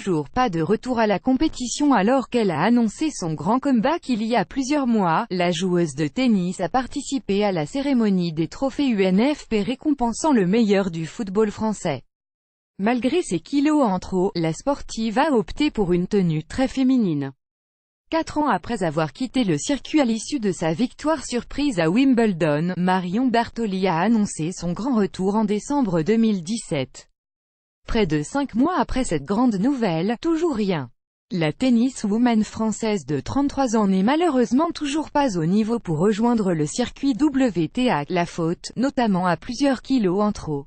toujours pas de retour à la compétition alors qu'elle a annoncé son grand comeback il y a plusieurs mois. La joueuse de tennis a participé à la cérémonie des trophées UNFP récompensant le meilleur du football français. Malgré ses kilos en trop, la sportive a opté pour une tenue très féminine. 4 ans après avoir quitté le circuit à l'issue de sa victoire surprise à Wimbledon, Marion Bartoli a annoncé son grand retour en décembre 2017. Près de 5 mois après cette grande nouvelle, toujours rien. La tenniswoman française de 33 ans n'est malheureusement toujours pas au niveau pour rejoindre le circuit WTA, la faute, notamment à plusieurs kilos en trop.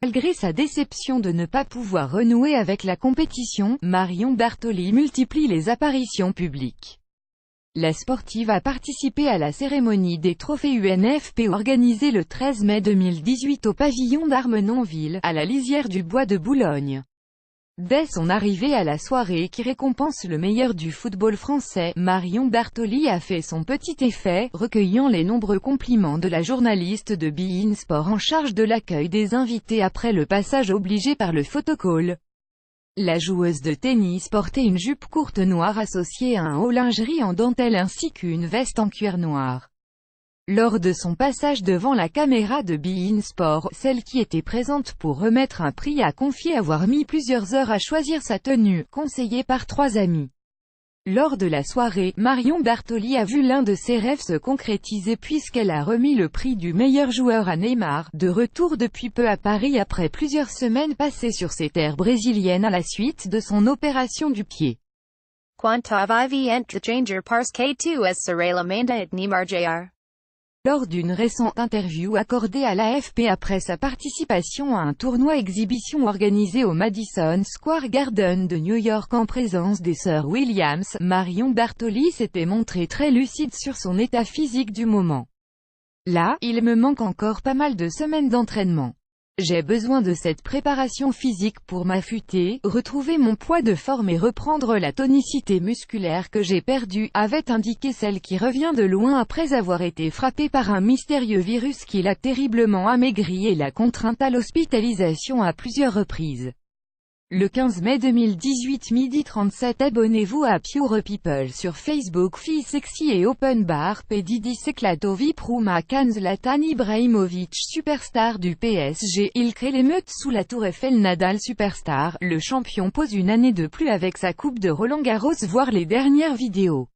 Malgré sa déception de ne pas pouvoir renouer avec la compétition, Marion Bartoli multiplie les apparitions publiques. La sportive a participé à la cérémonie des trophées UNFP organisée le 13 mai 2018 au pavillon d'Armenonville, à la lisière du bois de Boulogne. Dès son arrivée à la soirée qui récompense le meilleur du football français, Marion Bartoli a fait son petit effet, recueillant les nombreux compliments de la journaliste de beIN Sport en charge de l'accueil des invités après le passage obligé par le photocall. La joueuse de tennis portait une jupe courte noire associée à un haut lingerie en dentelle ainsi qu'une veste en cuir noir. Lors de son passage devant la caméra de beIN Sport, celle qui était présente pour remettre un prix a confié avoir mis plusieurs heures à choisir sa tenue, conseillée par 3 amis. Lors de la soirée, Marion Bartoli a vu l'un de ses rêves se concrétiser puisqu'elle a remis le prix du meilleur joueur à Neymar, de retour depuis peu à Paris après plusieurs semaines passées sur ces terres brésiliennes à la suite de son opération du pied. Quanta vivient changer parce que tu es sur la main de Neymar Jr. Lors d'une récente interview accordée à l'AFP après sa participation à un tournoi exhibition organisé au Madison Square Garden de New York en présence des sœurs Williams, Marion Bartoli s'était montrée très lucide sur son état physique du moment. Là, il me manque encore pas mal de semaines d'entraînement. J'ai besoin de cette préparation physique pour m'affûter, retrouver mon poids de forme et reprendre la tonicité musculaire que j'ai perdue, avait indiqué celle qui revient de loin après avoir été frappée par un mystérieux virus qui l'a terriblement amaigrie et l'a contrainte à l'hospitalisation à plusieurs reprises. Le 15 mai 2018 midi 37 abonnez-vous à Pure People sur Facebook. Fille sexy et open bar, P. Diddy s'éclate au VIP room à Cannes. Zlatan Ibrahimovic, superstar du PSG, il crée l'émeute sous la tour Eiffel. Nadal superstar, le champion pose une année de plus avec sa coupe de Roland Garros. Voir les dernières vidéos.